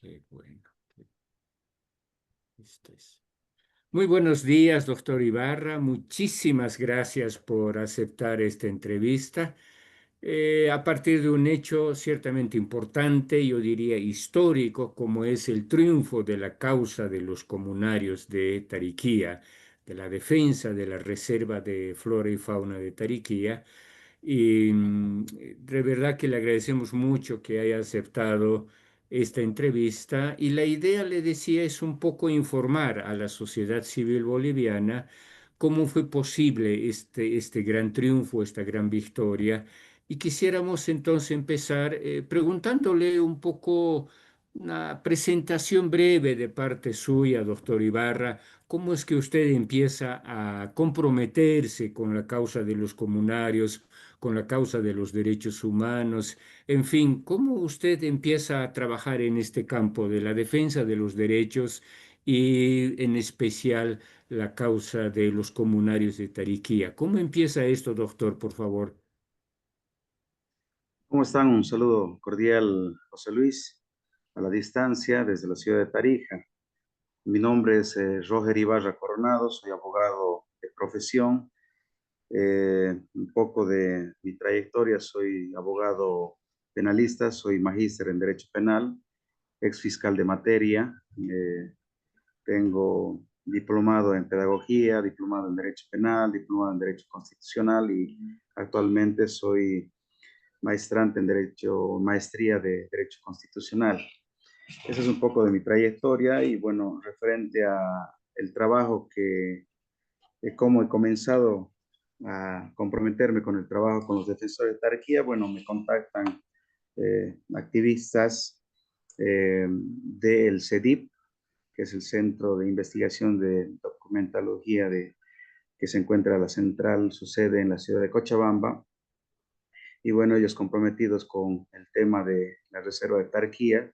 Qué bueno. Esto es. Muy buenos días, doctor Ibarra. Muchísimas gracias por aceptar esta entrevista. A partir de un hecho ciertamente importante, yo diría histórico, como es el triunfo de la causa de los comunarios de Tariquía, de la defensa de la Reserva de Flora y Fauna de Tariquía. Y de verdad que le agradecemos mucho que haya aceptado esta entrevista. Y la idea, le decía, es un poco informar a la sociedad civil boliviana cómo fue posible este gran triunfo, esta gran victoria. Y quisiéramos entonces empezar preguntándole un poco una presentación breve de parte suya, doctor Ibarra. ¿Cómo es que usted empieza a comprometerse con la causa de los comunarios, con la causa de los derechos humanos? En fin, ¿cómo usted empieza a trabajar en este campo de la defensa de los derechos y en especial la causa de los comunarios de Tariquía? ¿Cómo empieza esto, doctor, por favor? ¿Cómo están? Un saludo cordial, José Luis, a la distancia desde la ciudad de Tarija. Mi nombre es Roger Ibarra Coronado, soy abogado de profesión. Un poco de mi trayectoria: soy abogado penalista, soy magíster en Derecho Penal, ex fiscal de materia. Tengo diplomado en Pedagogía, diplomado en Derecho Penal, diplomado en Derecho Constitucional y actualmente soy maestrante en Derecho, maestría de Derecho Constitucional. Esa es un poco de mi trayectoria y bueno, referente a el trabajo cómo he comenzado a comprometerme con el trabajo con los defensores de Tarquía. Bueno, me contactan activistas del CEDIP, que es el Centro de Investigación de Documentalogía que se encuentra la central, su sede en la ciudad de Cochabamba. Y bueno, ellos comprometidos con el tema de la reserva de Tarquía,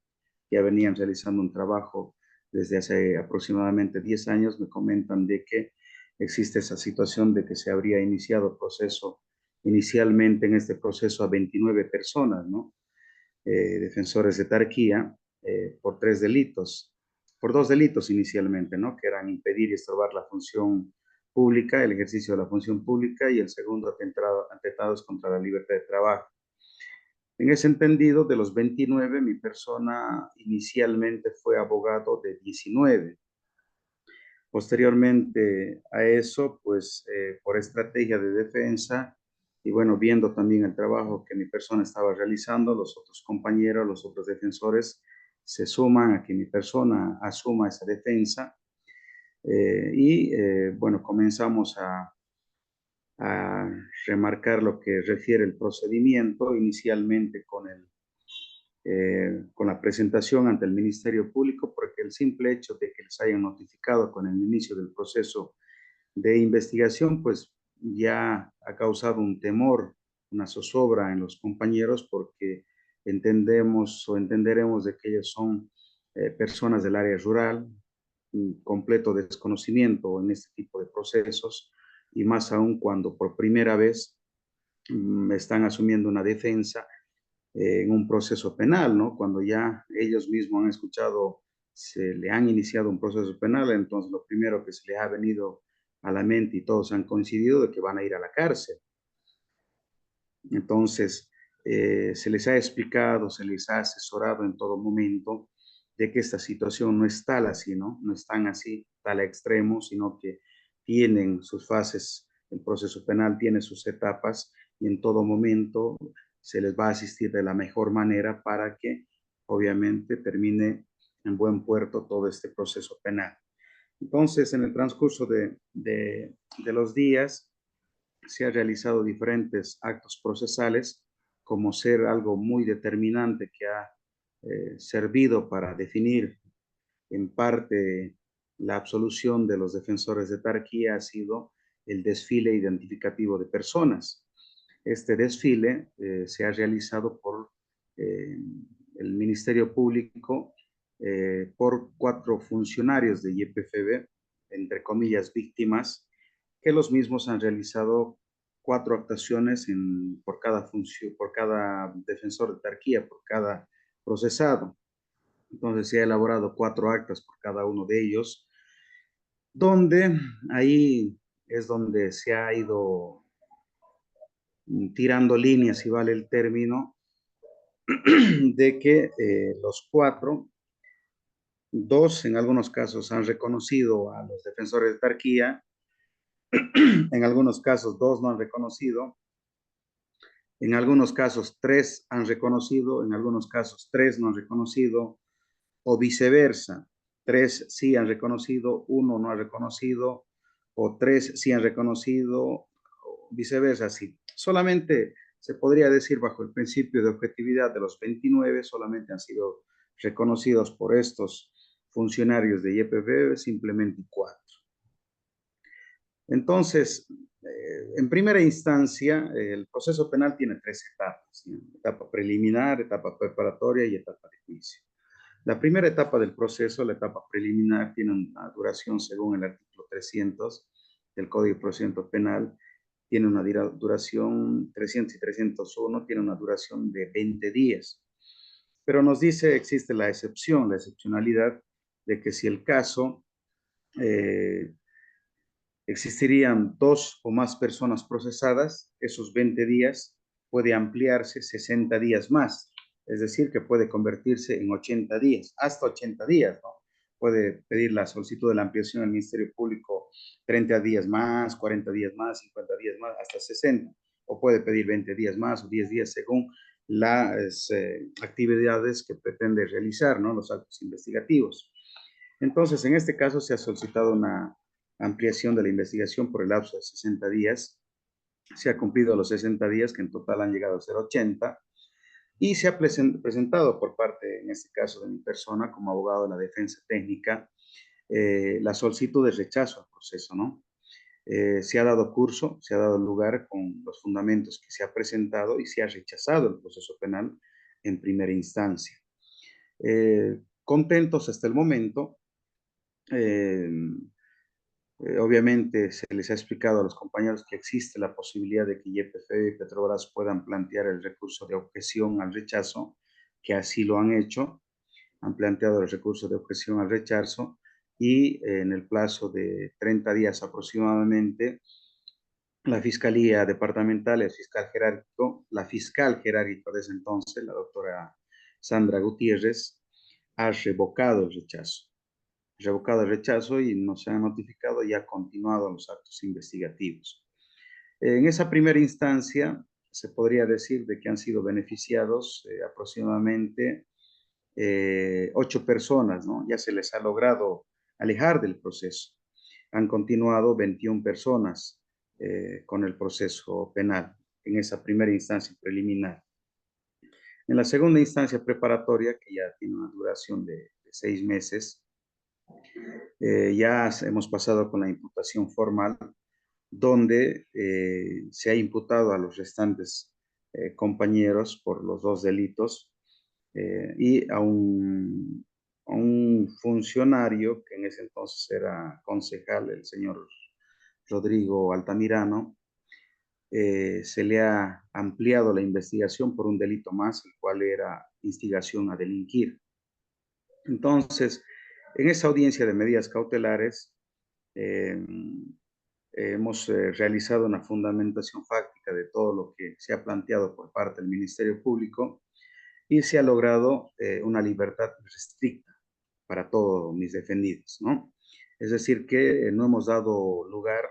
ya venían realizando un trabajo desde hace aproximadamente 10 años, me comentan de que existe esa situación de que se habría iniciado proceso, inicialmente en este proceso a 29 personas, ¿no? Defensores de Tarquía, por 3 delitos, por 2 delitos inicialmente, ¿no? Que eran impedir y estorbar la función pública, el ejercicio de la función pública, y el segundo, atentados contra la libertad de trabajo. En ese entendido, de los 29, mi persona inicialmente fue abogado de 19. Posteriormente a eso, pues por estrategia de defensa y bueno, viendo también el trabajo que mi persona estaba realizando, los otros compañeros, los otros defensores se suman a que mi persona asuma esa defensa. Bueno, comenzamos a remarcar lo que refiere el procedimiento, inicialmente con la presentación ante el Ministerio Público, porque el simple hecho de que les hayan notificado con el inicio del proceso de investigación, pues ya ha causado un temor, una zozobra en los compañeros, porque entendemos o entenderemos de que ellos son personas del área rural, un completo desconocimiento en este tipo de procesos, y más aún cuando por primera vez están asumiendo una defensa en un proceso penal, ¿no? Cuando ya ellos mismos han escuchado, se le han iniciado un proceso penal, entonces lo primero que se les ha venido a la mente y todos han coincidido de que van a ir a la cárcel. Entonces, se les ha explicado, se les ha asesorado en todo momento de que esta situación no es tal así, ¿no? No están así, tal extremo, sino que tienen sus fases, el proceso penal tiene sus etapas y en todo momento se les va a asistir de la mejor manera para que obviamente termine en buen puerto todo este proceso penal. Entonces, en el transcurso de los días, se han realizado diferentes actos procesales, como ser algo muy determinante que ha servido para definir en parte la absolución de los defensores de Tarquía, ha sido el desfile identificativo de personas. Este desfile se ha realizado por eh, el Ministerio Público, por 4 funcionarios de YPFB, entre comillas víctimas, que los mismos han realizado 4 actuaciones por cada defensor de Tarquía, por cada procesado. Entonces se ha elaborado 4 actas por cada uno de ellos, donde ahí es donde se ha ido tirando líneas, si vale el término, de que los 4, 2 en algunos casos han reconocido a los defensores de Tarquía, en algunos casos 2 no han reconocido, en algunos casos 3 han reconocido, en algunos casos 3 no han reconocido, o viceversa. 3 sí han reconocido, 1 no ha reconocido, o 3 sí han reconocido, o viceversa, sí. Solamente se podría decir bajo el principio de objetividad de los 29, solamente han sido reconocidos por estos funcionarios de YPF simplemente 4. Entonces, en primera instancia, el proceso penal tiene 3 etapas, ¿sí? Etapa preliminar, etapa preparatoria y etapa de juicio. La primera etapa del proceso, la etapa preliminar, tiene una duración según el artículo 300 del Código de Procedimiento Penal, tiene una duración 300 y 301, tiene una duración de 20 días. Pero nos dice, existe la excepción, la excepcionalidad de que si el caso eh, existirían 2 o más personas procesadas, esos 20 días puede ampliarse 60 días más, es decir, que puede convertirse en 80 días, hasta 80 días, ¿no? Puede pedir la solicitud de la ampliación al Ministerio Público 30 días más, 40 días más, 50 días más, hasta 60, o puede pedir 20 días más o 10 días según las actividades que pretende realizar, ¿no? Los actos investigativos. Entonces, en este caso se ha solicitado una ampliación de la investigación por el lapso de 60 días. Se ha cumplido los 60 días, que en total han llegado a ser 80, y se ha presentado por parte, en este caso, de mi persona como abogado de la defensa técnica, la solicitud de rechazo al proceso, ¿no? Se ha dado curso, se ha dado lugar con los fundamentos que se ha presentado y se ha rechazado el proceso penal en primera instancia. Contentos hasta el momento. Eh, Obviamente se les ha explicado a los compañeros que existe la posibilidad de que YPF y Petrobras puedan plantear el recurso de objeción al rechazo, que así lo han hecho, han planteado el recurso de objeción al rechazo y en el plazo de 30 días aproximadamente, la Fiscalía Departamental, el fiscal jerárquico, la fiscal jerárquica desde entonces, la doctora Sandra Gutiérrez, ha revocado el rechazo y no se ha notificado y ha continuado los actos investigativos. En esa primera instancia, se podría decir de que han sido beneficiados aproximadamente 8 personas, ¿no? Ya se les ha logrado alejar del proceso. Han continuado 21 personas con el proceso penal en esa primera instancia preliminar. En la segunda instancia preparatoria, que ya tiene una duración de 6 meses, ya hemos pasado con la imputación formal, donde se ha imputado a los restantes compañeros por los 2 delitos y a un funcionario que en ese entonces era concejal, el señor Rodrigo Altamirano, se le ha ampliado la investigación por un delito más, el cual era instigación a delinquir. Entonces, en esa audiencia de medidas cautelares, eh, hemos realizado una fundamentación fáctica de todo lo que se ha planteado por parte del Ministerio Público y se ha logrado una libertad restricta para todos mis defendidos, ¿no? Es decir, que no hemos dado lugar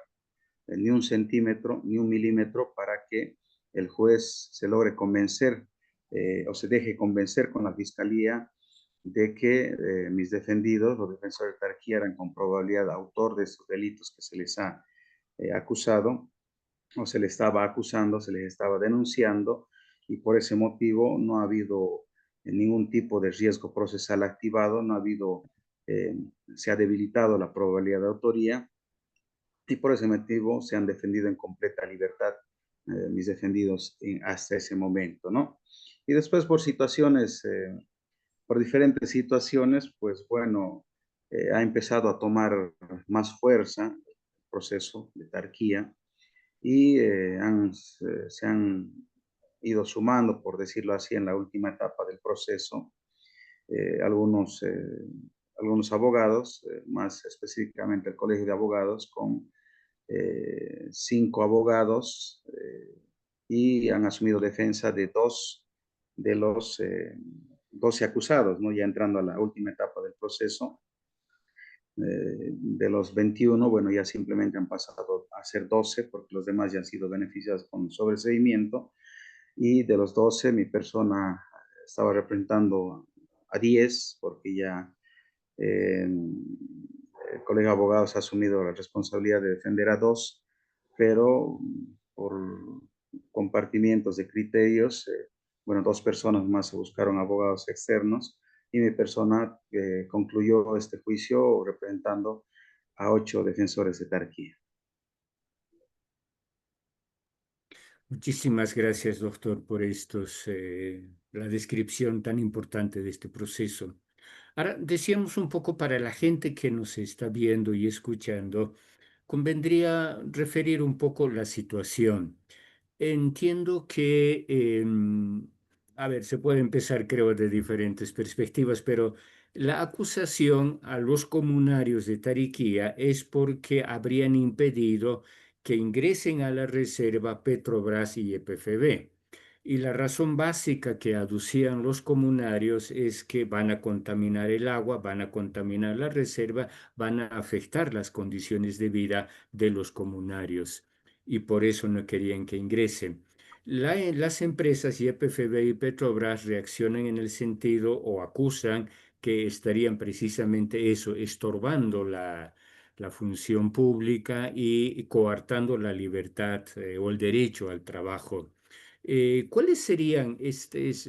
ni un centímetro ni un milímetro para que el juez se logre convencer o se deje convencer con la fiscalía de que mis defendidos, los defensores de Tarquía, eran con probabilidad autor de estos delitos que se les ha acusado o se les estaba acusando, se les estaba denunciando y por ese motivo no ha habido ningún tipo de riesgo procesal activado, no ha habido, eh, se ha debilitado la probabilidad de autoría y por ese motivo se han defendido en completa libertad mis defendidos hasta ese momento, ¿no? Y después por situaciones, por diferentes situaciones, pues bueno, ha empezado a tomar más fuerza el proceso de Tarquía y se han ido sumando, por decirlo así, en la última etapa del proceso, algunos abogados, más específicamente el Colegio de Abogados, con 5 abogados y han asumido defensa de 2 de los 12 acusados, ¿no? Ya entrando a la última etapa del proceso. De los 21, bueno, ya simplemente han pasado a ser 12 porque los demás ya han sido beneficiados con sobreseimiento. Y de los 12, mi persona estaba representando a 10 porque ya el Colegio de Abogados ha asumido la responsabilidad de defender a 2, pero por compartimientos de criterios, bueno, 2 personas más se buscaron abogados externos y mi persona concluyó este juicio representando a 8 defensores de Tarquía. Muchísimas gracias, doctor, por la descripción tan importante de este proceso. Ahora, decíamos un poco para la gente que nos está viendo y escuchando, convendría referir un poco la situación. Entiendo que, a ver, se puede empezar, creo, de diferentes perspectivas, pero la acusación a los comunarios de Tariquía es porque habrían impedido que ingresen a la reserva Petrobras y EPFB. Y la razón básica que aducían los comunarios es que van a contaminar el agua, van a contaminar la reserva, van a afectar las condiciones de vida de los comunarios y por eso no querían que ingresen. Las empresas YPFB y Petrobras reaccionan en el sentido o acusan que estarían precisamente eso, estorbando la función pública y coartando la libertad o el derecho al trabajo. ¿Cuáles serían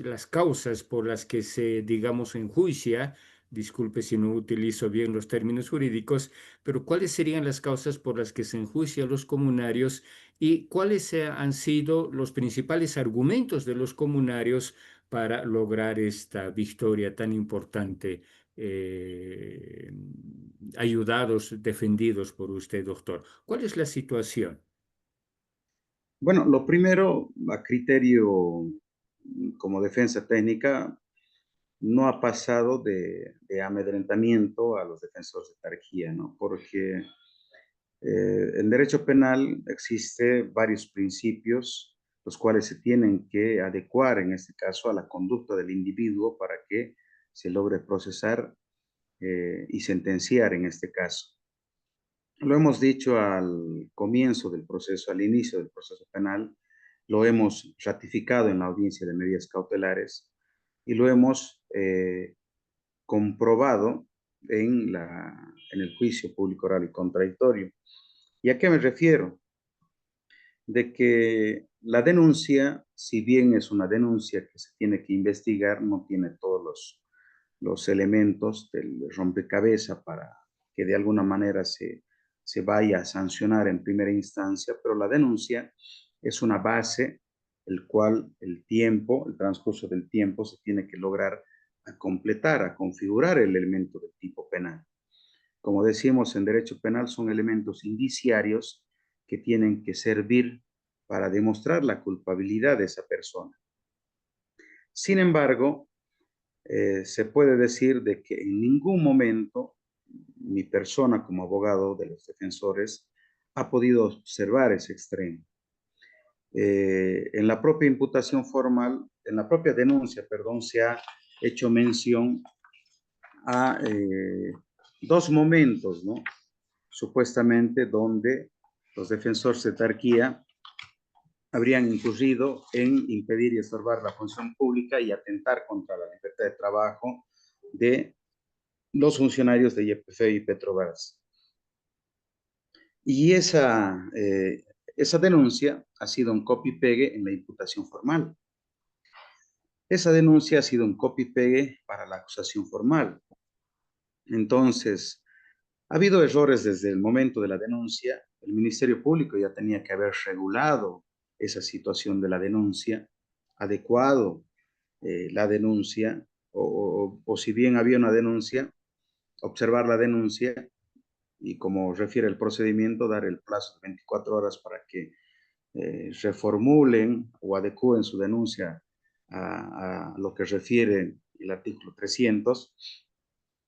las causas por las que se, digamos, enjuicia? Disculpe si no utilizo bien los términos jurídicos, pero ¿cuáles serían las causas por las que se enjuicia a los comunarios y cuáles han sido los principales argumentos de los comunarios para lograr esta victoria tan importante, eh, ayudados, defendidos por usted, doctor? ¿Cuál es la situación? Bueno, lo primero, a criterio como defensa técnica, no ha pasado de amedrentamiento a los defensores de Tarquía, ¿no? Porque en derecho penal existe varios principios, los cuales se tienen que adecuar, en este caso, a la conducta del individuo para que se logre procesar y sentenciar en este caso. Lo hemos dicho al comienzo del proceso, al inicio del proceso penal, lo hemos ratificado en la audiencia de medidas cautelares y lo hemos comprobado en el juicio público oral y contradictorio. ¿Y a qué me refiero? De que la denuncia, si bien es una denuncia que se tiene que investigar, no tiene todos los elementos del rompecabezas para que de alguna manera se vaya a sancionar en primera instancia, pero la denuncia es una base, el cual el transcurso del tiempo se tiene que lograr a completar, a configurar el elemento del tipo penal. Como decimos en derecho penal, son elementos indiciarios que tienen que servir para demostrar la culpabilidad de esa persona. Sin embargo, se puede decir de que en ningún momento mi persona como abogado de los defensores ha podido observar ese extremo. En la propia imputación formal, en la propia denuncia, perdón, se ha hecho mención a 2 momentos, ¿no? Supuestamente donde los defensores de Tarquía habrían incurrido en impedir y estorbar la función pública y atentar contra la libertad de trabajo de los funcionarios de YPF y Petrobras. Y esa denuncia ha sido un copy-pegue en la imputación formal. Esa denuncia ha sido un copy-pegue para la acusación formal. Entonces, ha habido errores desde el momento de la denuncia. El Ministerio Público ya tenía que haber regulado esa situación de la denuncia, adecuado la denuncia, o si bien había una denuncia, observar la denuncia y como refiere el procedimiento, dar el plazo de 24 horas para que reformulen o adecúen su denuncia a lo que refiere el artículo 300.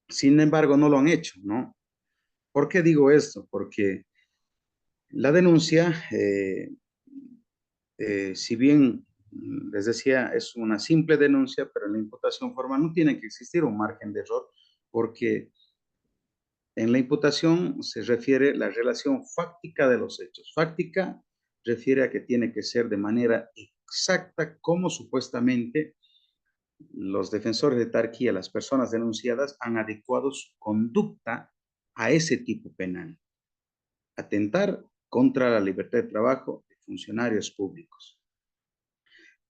Sin embargo, no lo han hecho, ¿no? ¿Por qué digo esto? Porque la denuncia, si bien les decía, es una simple denuncia, pero en la imputación formal no tiene que existir un margen de error, porque en la imputación se refiere la relación fáctica de los hechos. Fáctica refiere a que tiene que ser de manera exacta como supuestamente los defensores de Tarquía, las personas denunciadas, han adecuado su conducta a ese tipo penal. Atentar contra la libertad de trabajo de funcionarios públicos.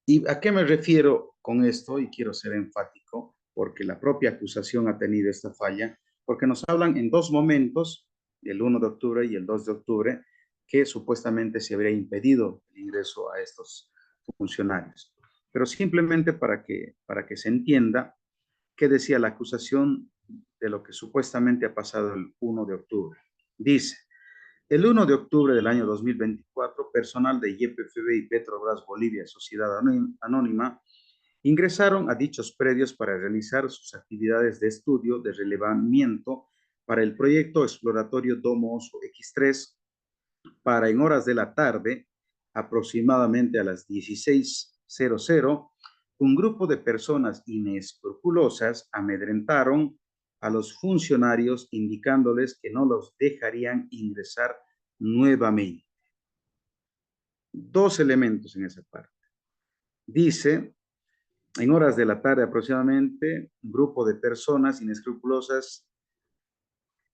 ¿Y a qué me refiero con esto? Y quiero ser enfático, porque la propia acusación ha tenido esta falla, porque nos hablan en dos momentos, el 1 de octubre y el 2 de octubre, que supuestamente se habría impedido el ingreso a estos funcionarios. Pero simplemente para que se entienda qué decía la acusación de lo que supuestamente ha pasado el 1 de octubre. Dice, el 1 de octubre del año 2024, personal de YPFB y Petrobras Bolivia, Sociedad Anónima, ingresaron a dichos predios para realizar sus actividades de estudio de relevamiento para el proyecto exploratorio Domo Oso X3 para en horas de la tarde, aproximadamente a las 16:00, un grupo de personas inescrupulosas amedrentaron a los funcionarios indicándoles que no los dejarían ingresar nuevamente. Dos elementos en esa parte. Dice, en horas de la tarde aproximadamente, un grupo de personas inescrupulosas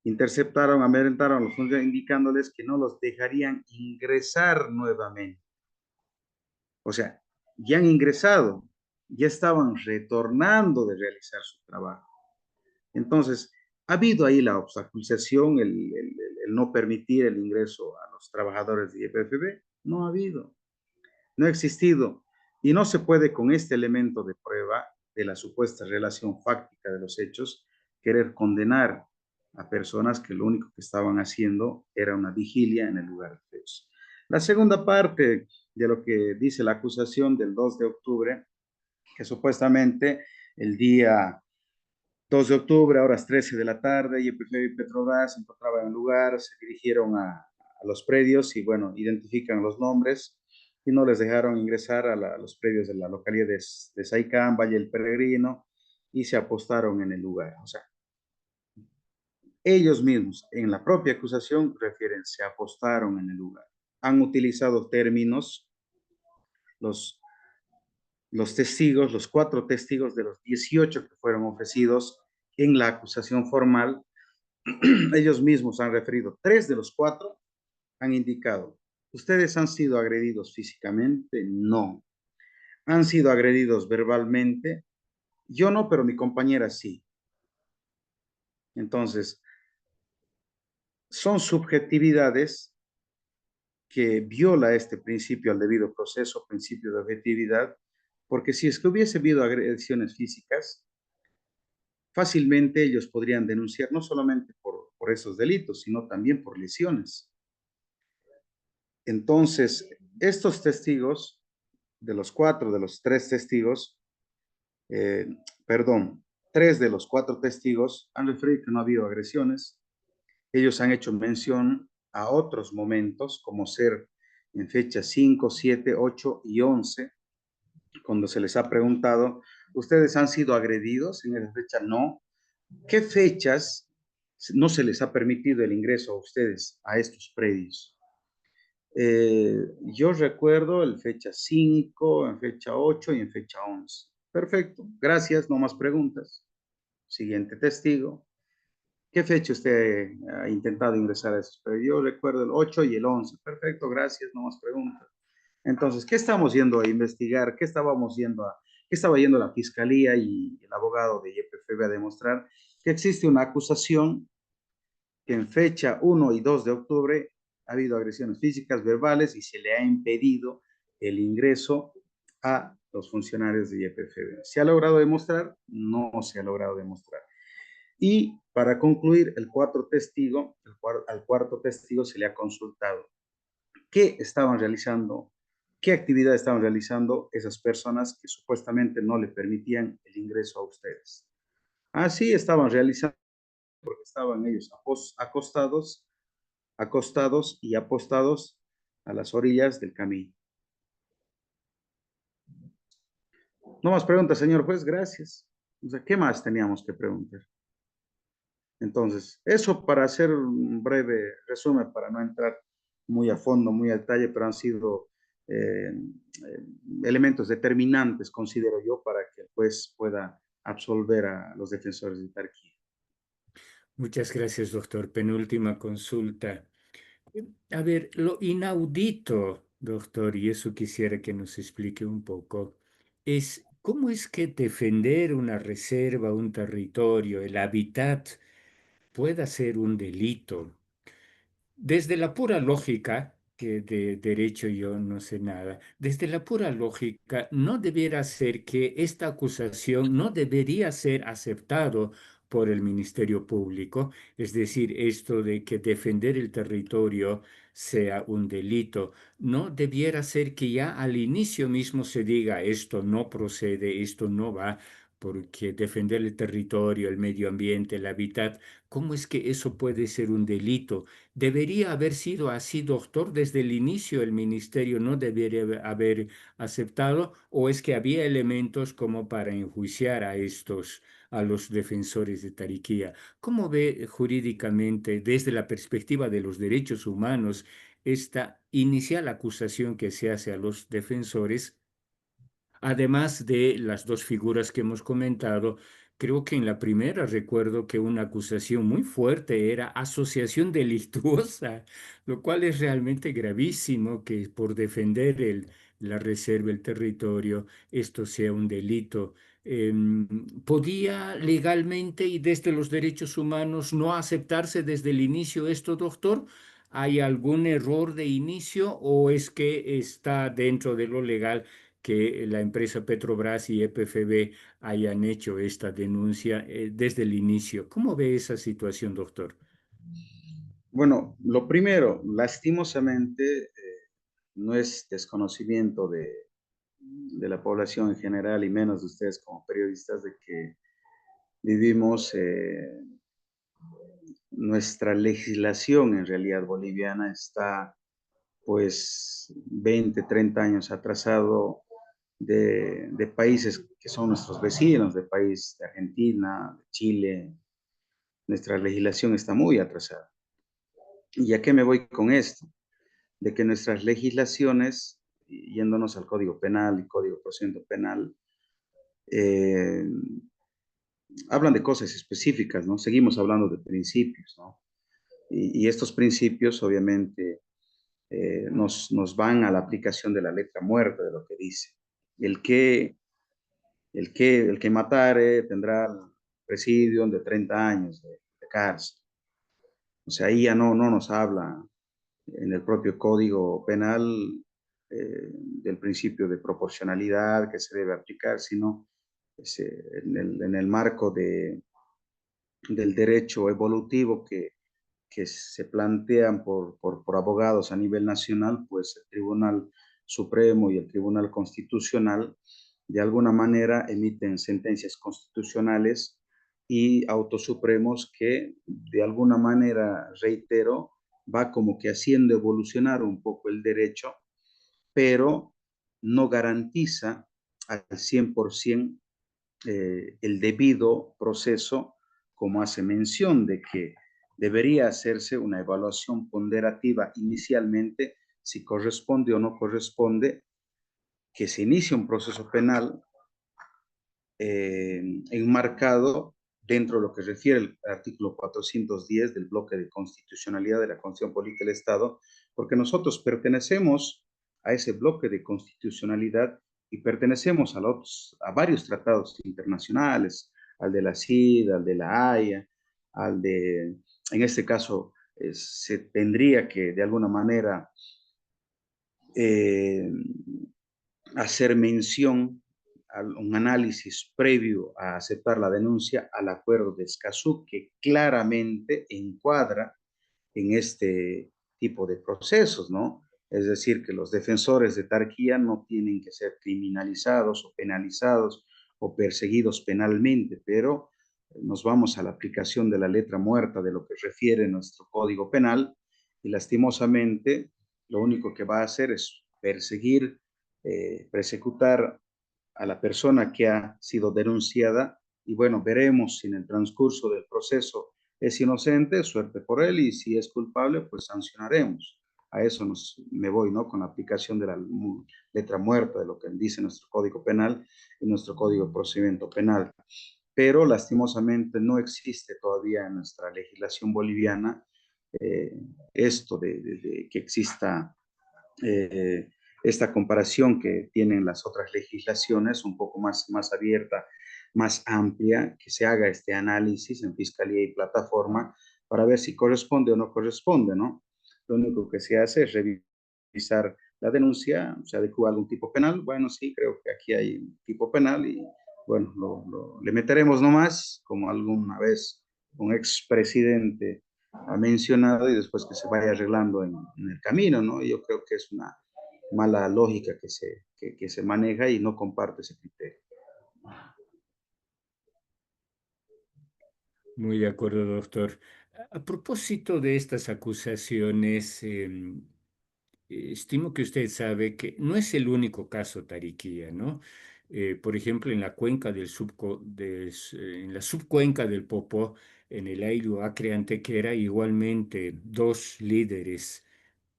interceptaron, amedrentaron a los funcionarios indicándoles que no los dejarían ingresar nuevamente. O sea, ya han ingresado, ya estaban retornando de realizar su trabajo. Entonces, ha habido ahí la obstaculización, el no permitir el ingreso a los trabajadores de YPFB. No ha habido, no ha existido. Y no se puede con este elemento de prueba de la supuesta relación fáctica de los hechos querer condenar a personas que lo único que estaban haciendo era una vigilia en el lugar de hechos. La segunda parte de lo que dice la acusación del 2 de octubre, que supuestamente el día 2 de octubre, a horas 13 de la tarde, YPF y Petrobras se encontraban en el lugar, se dirigieron a los predios y, bueno, identifican los nombres y no les dejaron ingresar a los predios de la localidad de Saicán, Valle del Peregrino, y se apostaron en el lugar. O sea, ellos mismos, en la propia acusación, refieren, se apostaron en el lugar. Han utilizado términos, los, los testigos, los 4 testigos de los 18 que fueron ofrecidos en la acusación formal, ellos mismos han referido, 3 de los 4 han indicado, ¿ustedes han sido agredidos físicamente? No. ¿Han sido agredidos verbalmente? Yo no, pero mi compañera sí. Entonces, son subjetividades que viola este principio al debido proceso, principio de objetividad, porque si es que hubiese habido agresiones físicas, fácilmente ellos podrían denunciar no solamente por esos delitos, sino también por lesiones. Entonces, estos testigos, de los 4, de los 3 testigos, eh, perdón, 3 de los 4 testigos han referido que no ha habido agresiones. Ellos han hecho mención a otros momentos, como ser en fechas 5, 7, 8 y 11, cuando se les ha preguntado, ¿ustedes han sido agredidos? En esa fecha no. ¿Qué fechas no se les ha permitido el ingreso a ustedes a estos predios? Yo recuerdo en fecha 5, en fecha 8 y en fecha 11. Perfecto, gracias, no más preguntas. Siguiente testigo. ¿Qué fecha usted ha intentado ingresar a esos predios? Yo recuerdo el 8 y el 11. Perfecto, gracias, no más preguntas. Entonces, ¿qué estamos yendo a investigar? ¿Qué estaba yendo la fiscalía y el abogado de YPFB a demostrar? Que existe una acusación que en fecha 1 y 2 de octubre ha habido agresiones físicas, verbales y se le ha impedido el ingreso a los funcionarios de YPFB. ¿Se ha logrado demostrar? No se ha logrado demostrar. Y para concluir, al cuarto testigo se le ha consultado qué estaban realizando, ¿Qué actividad estaban realizando esas personas que supuestamente no le permitían el ingreso a ustedes? Ah, sí, estaban realizando porque estaban ellos acostados y apostados a las orillas del camino. No más preguntas, señor juez, gracias. O sea, ¿qué más teníamos que preguntar? Entonces, eso para hacer un breve resumen, para no entrar muy a fondo, muy a detalle, pero han sido elementos determinantes, considero yo, para que el juez pueda absolver a los defensores de Tarquía. Muchas gracias, doctor. Penúltima consulta. A ver, lo inaudito, doctor, y eso quisiera que nos explique un poco, es cómo es que defender una reserva, un territorio, el hábitat, pueda ser un delito. Desde la pura lógica, que de derecho yo no sé nada, desde la pura lógica no debiera ser que esta acusación no debería ser aceptado por el Ministerio Público, es decir, esto de que defender el territorio sea un delito, no debiera ser que ya al inicio mismo se diga esto no procede, esto no va, porque defender el territorio, el medio ambiente, el hábitat, ¿cómo es que eso puede ser un delito? Debería haber sido así, doctor, desde el inicio el ministerio no debería haber aceptado, o es que había elementos como para enjuiciar a estos, a los defensores de Tariquía. ¿Cómo ve jurídicamente, desde la perspectiva de los derechos humanos, esta inicial acusación que se hace a los defensores? Además de las dos figuras que hemos comentado, creo que en la primera recuerdo que una acusación muy fuerte era asociación delictuosa, lo cual es realmente gravísimo que por defender la reserva, el territorio, esto sea un delito. ¿Podía legalmente y desde los derechos humanos no aceptarse desde el inicio esto, doctor? ¿Hay algún error de inicio o es que está dentro de lo legal que la empresa Petrobras y EPFB hayan hecho esta denuncia desde el inicio? ¿Cómo ve esa situación, doctor? Bueno, lo primero, lastimosamente, no es desconocimiento de la población en general y menos de ustedes como periodistas de que vivimos nuestra legislación en realidad boliviana está pues 20, 30 años atrasado de países que son nuestros vecinos, de país de Argentina, de Chile. Nuestra legislación está muy atrasada. ¿Y a qué me voy con esto? De que nuestras legislaciones, yéndonos al Código Penal y Código de Procedimiento Penal, eh, hablan de cosas específicas, ¿no? Seguimos hablando de principios, ¿no? Y estos principios, obviamente, nos van a la aplicación de la letra muerta de lo que dice. El que, el que matare tendrá presidio de 30 años de cárcel. O sea, ahí ya no nos habla en el propio Código Penal del principio de proporcionalidad que se debe aplicar, sino en el marco del derecho evolutivo que se plantean por abogados a nivel nacional, pues el Tribunal Supremo y el Tribunal Constitucional de alguna manera emiten sentencias constitucionales y autosupremos que de alguna manera, reitero, va como que haciendo evolucionar un poco el derecho, pero no garantiza al 100% el debido proceso, como hace mención de que debería hacerse una evaluación ponderativa inicialmente, si corresponde o no corresponde, que se inicie un proceso penal enmarcado dentro de lo que refiere el artículo 410 del bloque de constitucionalidad de la Constitución Política del Estado, porque nosotros pertenecemos a ese bloque de constitucionalidad y pertenecemos a varios tratados internacionales, al de la CID, al de la Haya, en este caso, se tendría que de alguna manera eh, hacer mención a un análisis previo a aceptar la denuncia al acuerdo de Escazú, que claramente encuadra en este tipo de procesos, ¿no? Es decir, que los defensores de Turquía no tienen que ser criminalizados o penalizados o perseguidos penalmente, pero nos vamos a la aplicación de la letra muerta de lo que refiere nuestro Código Penal y lastimosamente lo único que va a hacer es perseguir, persecutar a la persona que ha sido denunciada y bueno, veremos si en el transcurso del proceso es inocente, suerte por él, y si es culpable, pues sancionaremos. A eso me voy, ¿no? Con la aplicación de la letra muerta de lo que dice nuestro Código Penal y nuestro Código de Procedimiento Penal. Pero lastimosamente no existe todavía en nuestra legislación boliviana eh, esto de que exista eh, esta comparación que tienen las otras legislaciones, un poco más abierta, más amplia, que se haga este análisis en fiscalía y plataforma para ver si corresponde o no corresponde, ¿no? Lo único que se hace es revisar la denuncia, se adecua a algún tipo penal. Bueno, sí, creo que aquí hay un tipo penal y bueno, le meteremos nomás, como alguna vez un expresidente ha mencionado y después que se vaya arreglando en el camino, ¿no? Yo creo que es una mala lógica que se maneja y no comparto ese criterio. Muy de acuerdo, doctor. A propósito de estas acusaciones, estimo que usted sabe que no es el único caso Tariquía, ¿no? Por ejemplo, en la cuenca en la subcuenca del Popó, en el Ayllu Acre Antequera, igualmente dos líderes,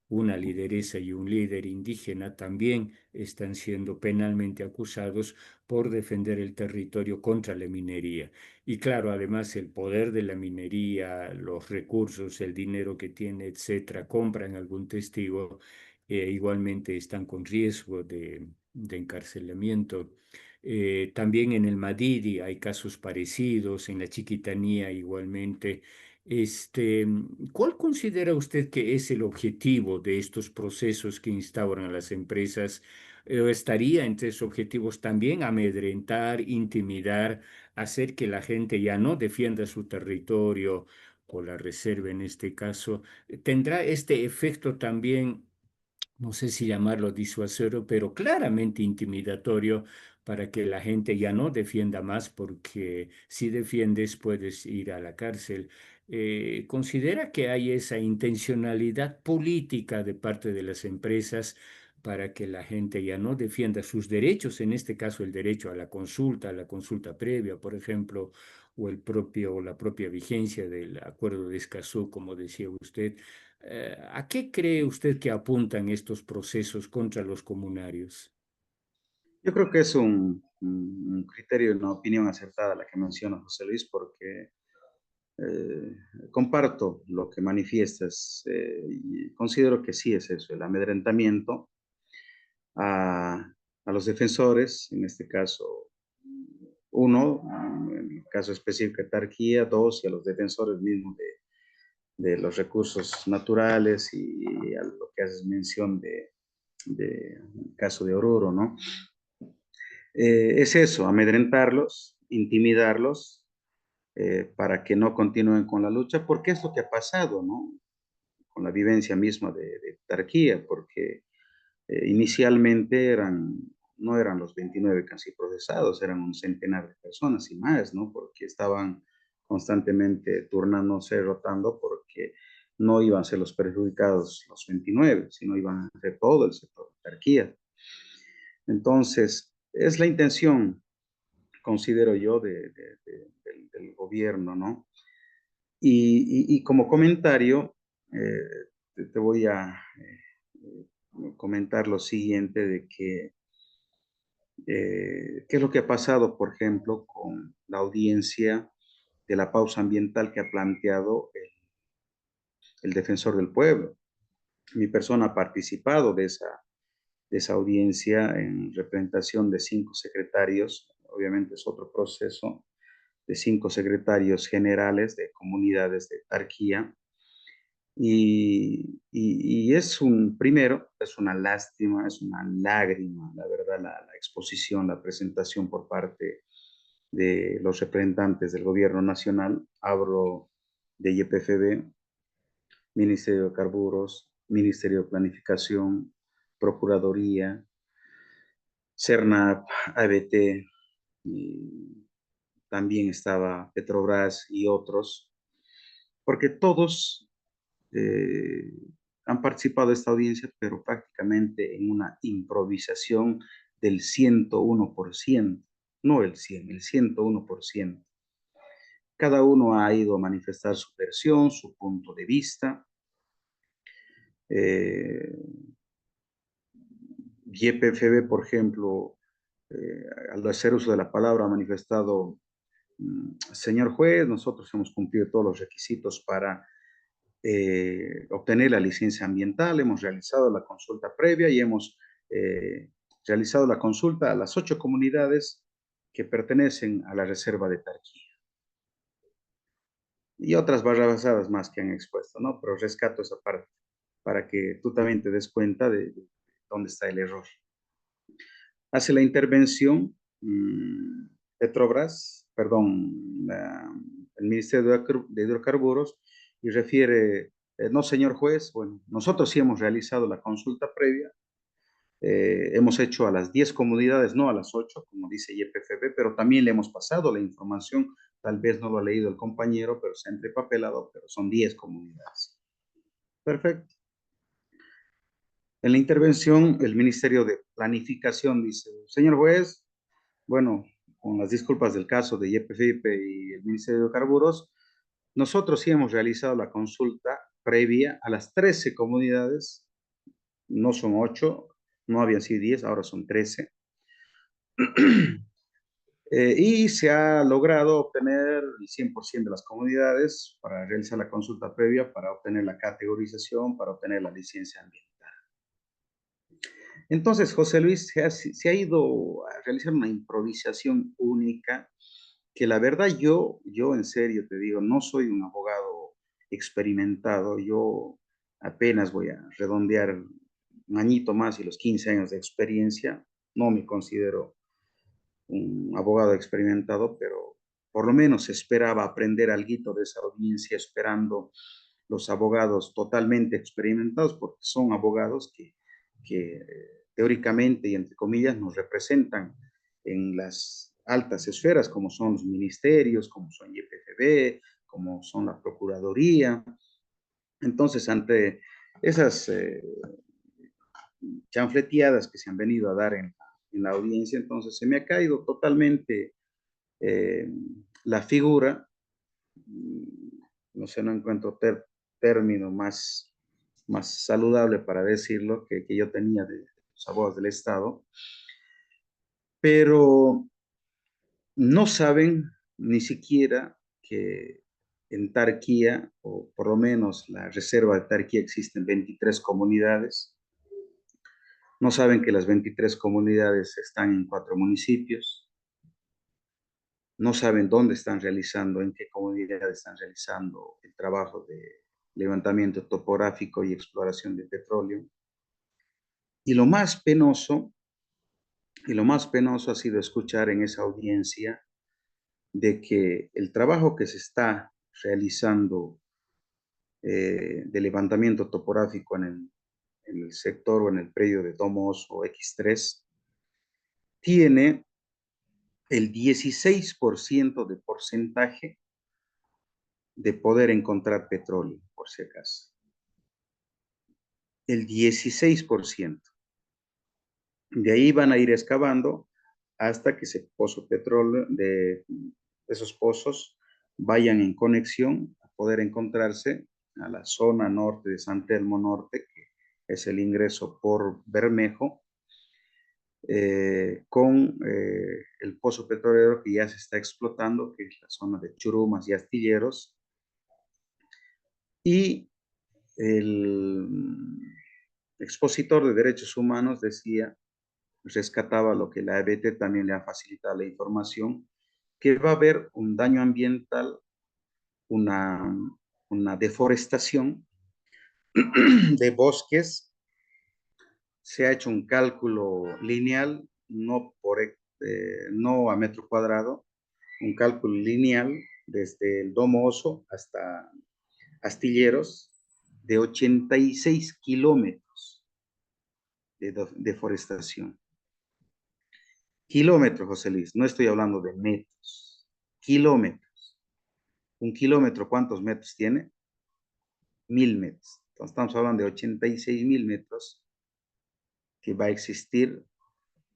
una lideresa y un líder indígena, también están siendo penalmente acusados por defender el territorio contra la minería. Y claro, además el poder de la minería, los recursos, el dinero que tiene, etcétera, compran algún testigo, igualmente están con riesgo de encarcelamiento. También en el Madidi hay casos parecidos, en la Chiquitanía igualmente. ¿Cuál considera usted que es el objetivo de estos procesos que instauran a las empresas? ¿Estaría entre esos objetivos también amedrentar, intimidar, hacer que la gente ya no defienda su territorio o la reserva en este caso? ¿Tendrá este efecto también, no sé si llamarlo disuasorio, pero claramente intimidatorio para que la gente ya no defienda más, porque si defiendes puedes ir a la cárcel? ¿Considera que hay esa intencionalidad política de parte de las empresas para que la gente ya no defienda sus derechos, en este caso el derecho a la consulta previa, por ejemplo, o o la propia vigencia del acuerdo de Escazú, como decía usted? ¿A qué cree usted que apuntan estos procesos contra los comunarios? Yo creo que es un criterio, una opinión acertada la que menciona José Luis, porque eh, comparto lo que manifiestas y considero que sí es eso, el amedrentamiento a los defensores, en este caso uno, en el caso específico de Tarquía, dos, y a los defensores mismos de los recursos naturales y a lo que haces mención de caso de Oruro, ¿no? Es eso, amedrentarlos, intimidarlos para que no continúen con la lucha, porque es lo que ha pasado, ¿no? Con la vivencia misma de Tarquía, porque inicialmente no eran los 29 casi procesados, eran un centenar de personas y más, ¿no? Porque estaban constantemente turnándose, rotando, porque no iban a ser los perjudicados los 29, sino iban a ser todo el sector de Turquía. Entonces, es la intención, considero yo, del gobierno, ¿no? Y como comentario, te voy a comentar lo siguiente de que qué es lo que ha pasado, por ejemplo, con la audiencia de la pausa ambiental que ha planteado el defensor del pueblo. Mi persona ha participado de esa audiencia en representación de 5 secretarios, obviamente es otro proceso, de 5 secretarios generales de comunidades de Tarquía. Y es primero, es una lástima, es una lágrima, la verdad, la exposición, la presentación por parte de los representantes del gobierno nacional, hablo de YPFB, Ministerio de Carburos, Ministerio de Planificación, Procuraduría, CERNAP, ABT, y también estaba Petrobras y otros, porque todos eh, han participado de esta audiencia, pero prácticamente en una improvisación del 101%, no el 100, el 101%. Cada uno ha ido a manifestar su versión, su punto de vista. Eh, YPFB, por ejemplo, al hacer uso de la palabra, ha manifestado, señor juez, nosotros hemos cumplido todos los requisitos para obtener la licencia ambiental, hemos realizado la consulta previa y hemos realizado la consulta a las 8 comunidades que pertenecen a la reserva de Tarquía. Y otras barrabasadas más que han expuesto, ¿no? Pero rescato esa parte para que tú también te des cuenta de dónde está el error. Hace la intervención Petrobras, perdón, el Ministerio de Hidrocarburos y refiere, no señor juez, bueno, nosotros sí hemos realizado la consulta previa, hemos hecho a las 10 comunidades, no a las 8, como dice YPFB, pero también le hemos pasado la información, tal vez no lo ha leído el compañero, pero se ha entrepapelado, pero son 10 comunidades. Perfecto. En la intervención, el Ministerio de Planificación dice, señor juez, bueno, con las disculpas del caso de YPFIP y el Ministerio de Carburos, nosotros sí hemos realizado la consulta previa a las 13 comunidades, no son 8, no habían sido 10, ahora son 13. Y se ha logrado obtener el 100% de las comunidades para realizar la consulta previa, para obtener la categorización, para obtener la licencia ambiental. Entonces, José Luis se ha ido a realizar una improvisación única que la verdad yo en serio te digo, no soy un abogado experimentado, yo apenas voy a redondear un añito más y los 15 años de experiencia, no me considero un abogado experimentado, pero por lo menos esperaba aprender algo de esa audiencia, esperando los abogados totalmente experimentados, porque son abogados que teóricamente y entre comillas nos representan en las altas esferas, como son los ministerios, como son YPFB, como son la Procuraduría. Entonces, ante esas chanfleteadas que se han venido a dar en la audiencia, entonces se me ha caído totalmente eh, la figura, no sé, no encuentro término más saludable para decirlo que yo tenía de los abogados del Estado, pero no saben ni siquiera que en Tarquía, o por lo menos la reserva de Tarquía, existen 23 comunidades. No saben que las 23 comunidades están en 4 municipios. No saben dónde están realizando, en qué comunidad están realizando el trabajo de levantamiento topográfico y exploración de petróleo. Y lo más penoso, ha sido escuchar en esa audiencia de que el trabajo que se está realizando de levantamiento topográfico en el sector o en el predio de Domos o X3 tiene el 16% de porcentaje de poder encontrar petróleo, por si acaso. El 16%. De ahí van a ir excavando hasta que ese pozo petróleo, de esos pozos, vayan en conexión a poder encontrarse a la zona norte de San Telmo Norte, que es el ingreso por Bermejo, con el pozo petrolero que ya se está explotando, que es la zona de Churumas y Astilleros, y el expositor de derechos humanos decía, rescataba lo que la EBT también le ha facilitado la información, que va a haber un daño ambiental, una, una deforestación de bosques. Se ha hecho un cálculo lineal, no a metro cuadrado, un cálculo lineal desde el Domo Oso hasta Astilleros, de 86 kilómetros de deforestación. Kilómetros, José Luis, no estoy hablando de metros, kilómetros. Un kilómetro, ¿cuántos metros tiene? 1000 metros. Entonces estamos hablando de 86.000 metros que va a existir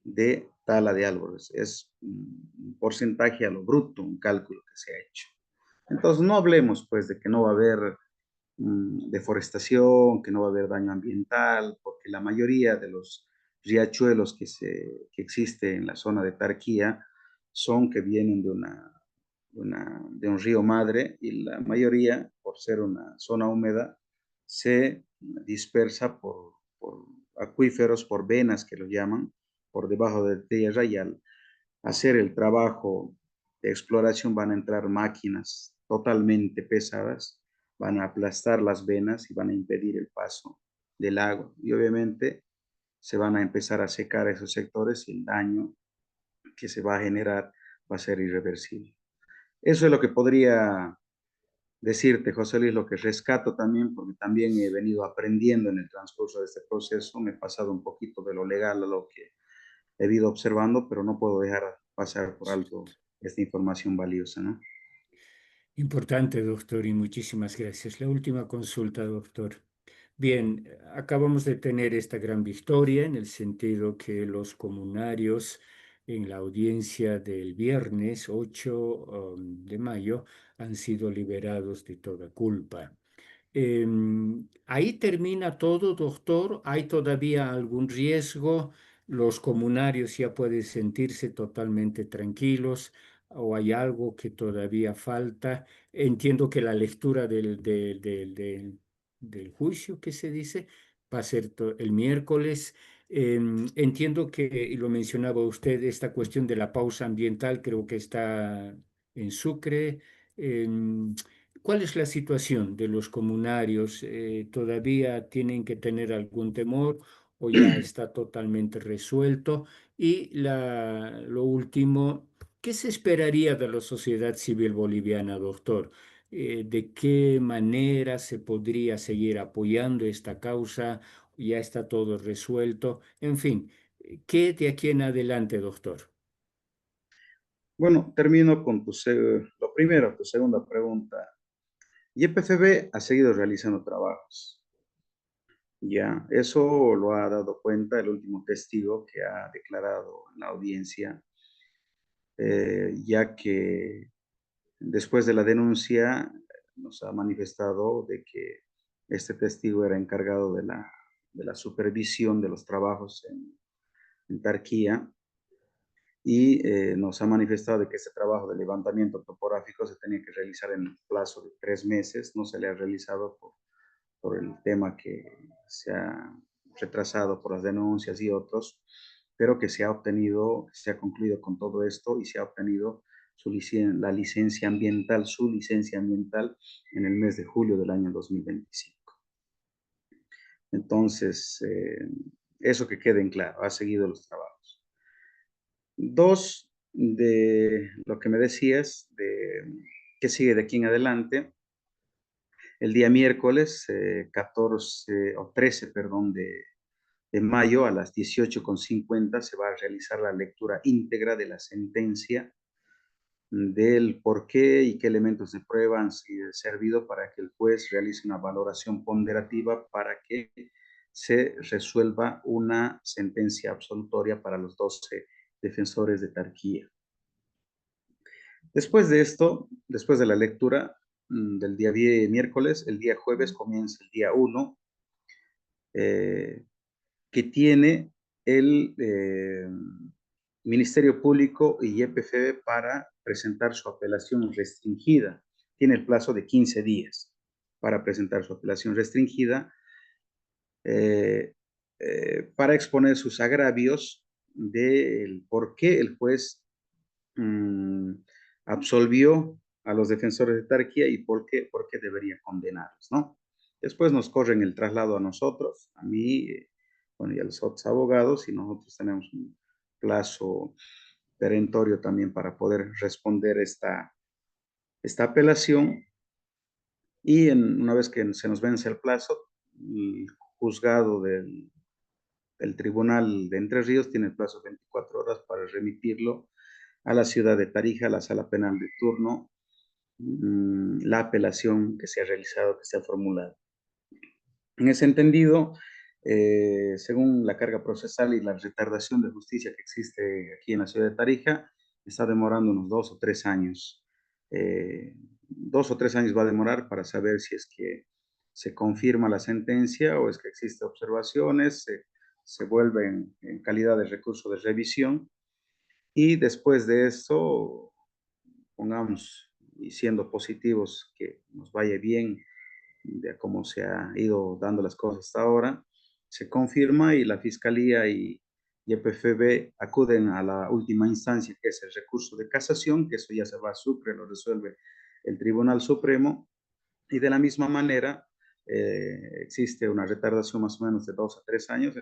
de tala de árboles. Es un porcentaje a lo bruto, un cálculo que se ha hecho. Entonces no hablemos pues de que no va a haber deforestación, que no va a haber daño ambiental, porque la mayoría de los riachuelos que existe en la zona de Tarquía son que vienen de un río madre y la mayoría, por ser una zona húmeda, se dispersa por acuíferos, por venas que lo llaman, por debajo de tierra y al hacer el trabajo de exploración van a entrar máquinas totalmente pesadas, van a aplastar las venas y van a impedir el paso del agua. Y obviamente se van a empezar a secar esos sectores y el daño que se va a generar va a ser irreversible. Eso es lo que podría decirte, José Luis, lo que rescato también, porque también he venido aprendiendo en el transcurso de este proceso, me he pasado un poquito de lo legal a lo que he ido observando, pero no puedo dejar pasar por alto esta información valiosa, ¿no? Importante, doctor, y muchísimas gracias. La última consulta, doctor. Bien, acabamos de tener esta gran victoria en el sentido que los comunarios en la audiencia del viernes 8 de mayo han sido liberados de toda culpa. Ahí termina todo, doctor. ¿Hay todavía algún riesgo? ¿Los comunarios ya pueden sentirse totalmente tranquilos o hay algo que todavía falta? Entiendo que la lectura del juicio, que se dice, va a ser el miércoles. Entiendo que, y lo mencionaba usted, esta cuestión de la pausa ambiental creo que está en Sucre. Em, ¿Cuál es la situación de los comunarios? ¿Todavía tienen que tener algún temor o ya está totalmente resuelto? Y lo último, ¿qué se esperaría de la sociedad civil boliviana, doctor? ¿De qué manera se podría seguir apoyando esta causa? ¿Ya está todo resuelto? En fin, ¿qué de aquí en adelante, doctor? Bueno, termino con lo primero, tu segunda pregunta. YPFB ha seguido realizando trabajos. Ya, eso lo ha dado cuenta el último testigo que ha declarado en la audiencia, ya que después de la denuncia nos ha manifestado de que este testigo era encargado de la supervisión de los trabajos en Tarquía y nos ha manifestado de que este trabajo de levantamiento topográfico se tenía que realizar en el plazo de 3 meses, no se le ha realizado por el tema que se ha retrasado por las denuncias y otros, pero que se ha obtenido, se ha concluido con todo esto y se ha obtenido la licencia ambiental, su licencia ambiental en el mes de julio del año 2025. Entonces, eso que quede en claro, ha seguido los trabajos. Dos, de lo que me decías, de qué sigue de aquí en adelante, el día miércoles 14 o 13, perdón, de mayo a las 18:50 se va a realizar la lectura íntegra de la sentencia del por qué y qué elementos de prueba han sido servido para que el juez realice una valoración ponderativa para que se resuelva una sentencia absolutoria para los 12 defensores de Tarquía. Después de esto, después de la lectura del día miércoles, el día jueves comienza el día 1, eh, que tiene el Ministerio Público y YPFB para presentar su apelación restringida. Tiene el plazo de 15 días para presentar su apelación restringida, eh, para exponer sus agravios del por qué el juez mmm, absolvió a los defensores de Tarquía y por qué debería condenarlos, ¿no? Después nos corren el traslado a nosotros, a mí, bueno, y a los otros abogados, y nosotros tenemos un plazo perentorio también para poder responder esta apelación. y una vez que se nos vence el plazo, el juzgado del Tribunal de Entre Ríos tiene el plazo de 24 horas para remitirlo a la ciudad de Tarija, a la sala penal de turno, la apelación que se ha realizado, que se ha formulado. En ese entendido, según la carga procesal y la retardación de justicia que existe aquí en la ciudad de Tarija, está demorando unos 2 o 3 años. 2 o 3 años va a demorar para saber si es que se confirma la sentencia o es que existen observaciones, se vuelve en calidad de recurso de revisión y después de eso, pongamos, y siendo positivos, que nos vaya bien de cómo se ha ido dando las cosas hasta ahora, se confirma y la Fiscalía y EPFB acuden a la última instancia, que es el recurso de casación, que eso ya se va a Sucre, lo resuelve el Tribunal Supremo, y de la misma manera existe una retardación más o menos de 2 a 3 años,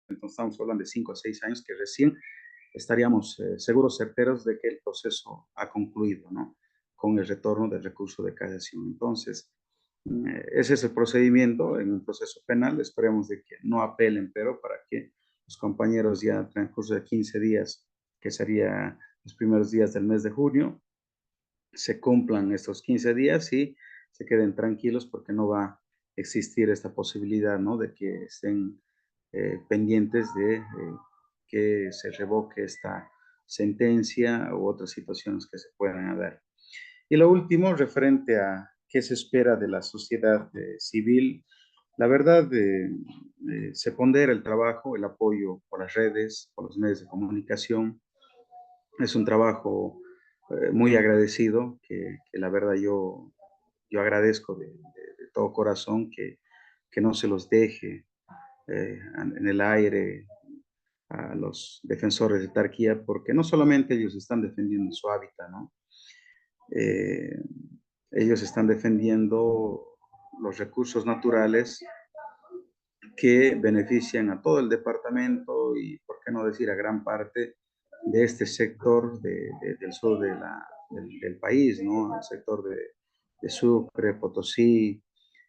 entonces estamos hablando de 5 a 6 años que recién estaríamos seguros, certeros de que el proceso ha concluido, ¿no? Con el retorno del recurso de casación. Entonces, ese es el procedimiento en un proceso penal. Esperemos de que no apelen, pero para que los compañeros ya en transcurso de 15 días, que sería los primeros días del mes de junio, se cumplan estos 15 días y se queden tranquilos porque no va a existir esta posibilidad, ¿no? De que estén pendientes de que se revoque esta sentencia u otras situaciones que se puedan dar. Y lo último, referente a qué se espera de la sociedad civil, la verdad, se pondera el trabajo, el apoyo por las redes, por los medios de comunicación. Es un trabajo muy agradecido, que la verdad yo agradezco de todo corazón que no se los deje en el aire a los defensores de Tarquía, porque no solamente ellos están defendiendo su hábitat, ¿no? Eh, ellos están defendiendo los recursos naturales que benefician a todo el departamento y, por qué no decir, a gran parte de este sector del sur del país, ¿no? El sector de Sucre, Potosí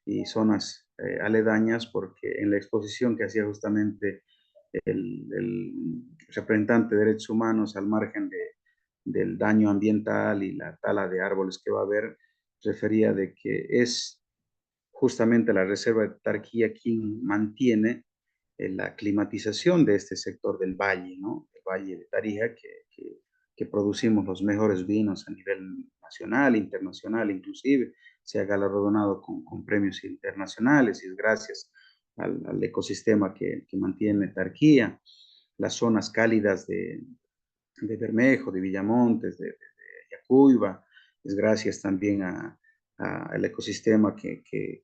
y zonas aledañas, porque en la exposición que hacía justamente el representante de derechos humanos al margen del daño ambiental y la tala de árboles que va a haber, refería de que es justamente la Reserva de Tarquía quien mantiene la climatización de este sector del valle, ¿no? El valle de Tarija, que producimos los mejores vinos a nivel nacional, internacional, inclusive se ha galardonado con premios internacionales y es gracias al ecosistema que mantiene Tarquía, las zonas cálidas de Bermejo, de Villamontes, de Yacuiba, es gracias también al ecosistema que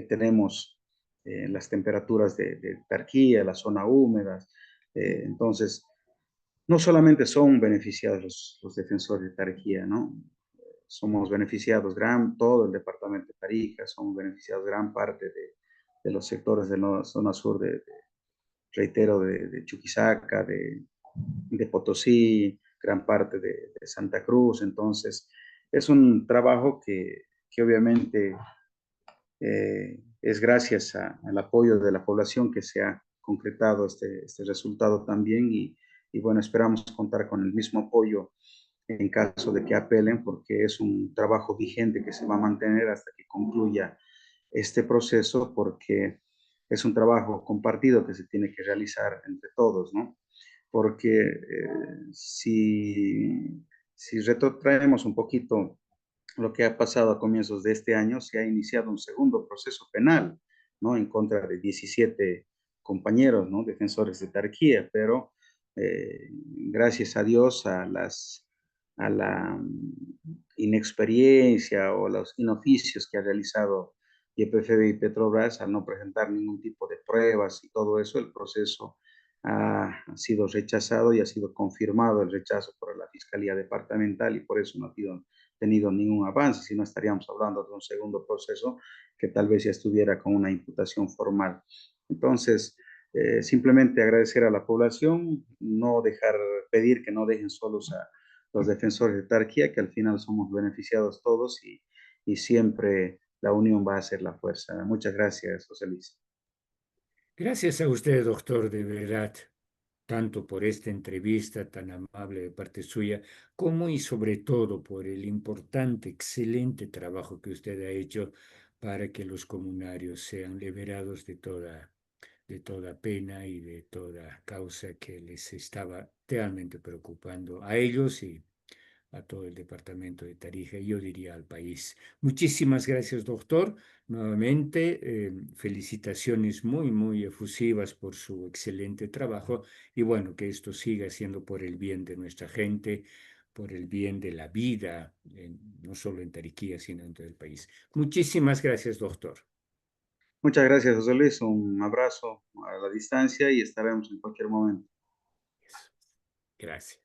tenemos en las temperaturas de Tarquía, la zona húmeda. Entonces, no solamente son beneficiados los defensores de Tarquía, ¿no? Somos beneficiados todo el departamento de Tarija, somos beneficiados gran parte de los sectores de la zona sur reitero, de Chuquisaca, de Potosí, gran parte de Santa Cruz. Entonces, es un trabajo que obviamente es gracias al apoyo de la población que se ha concretado este resultado también y bueno, esperamos contar con el mismo apoyo en caso de que apelen, porque es un trabajo vigente que se va a mantener hasta que concluya este proceso, porque es un trabajo compartido que se tiene que realizar entre todos, ¿no? Porque si retrotraemos un poquito lo que ha pasado a comienzos de este año, se ha iniciado un segundo proceso penal, ¿no? En contra de 17 compañeros, ¿no? Defensores de Tarquía, pero gracias a Dios, a la inexperiencia o los inoficios que ha realizado YPFB y Petrobras, al no presentar ningún tipo de pruebas y todo eso, el proceso ha sido rechazado y ha sido confirmado el rechazo por la Fiscalía Departamental y por eso no ha tenido ningún avance, si no estaríamos hablando de un segundo proceso que tal vez ya estuviera con una imputación formal. Entonces, simplemente agradecer a la población, no dejar, pedir que no dejen solos a los defensores de Tarquía, que al final somos beneficiados todos y siempre la unión va a ser la fuerza. Muchas gracias, José Luis. Gracias a usted, doctor, de verdad, tanto por esta entrevista tan amable de parte suya, como y sobre todo por el importante, excelente trabajo que usted ha hecho para que los comunarios sean liberados de toda pena y de toda causa que les estaba realmente preocupando a ellos y a todo el departamento de Tarija, y yo diría al país. Muchísimas gracias, doctor. Nuevamente, felicitaciones muy, muy efusivas por su excelente trabajo y bueno, que esto siga siendo por el bien de nuestra gente, por el bien de la vida, no solo en Tariquía, sino en todo el país. Muchísimas gracias, doctor. Muchas gracias, José Luis. Un abrazo a la distancia y estaremos en cualquier momento. Gracias.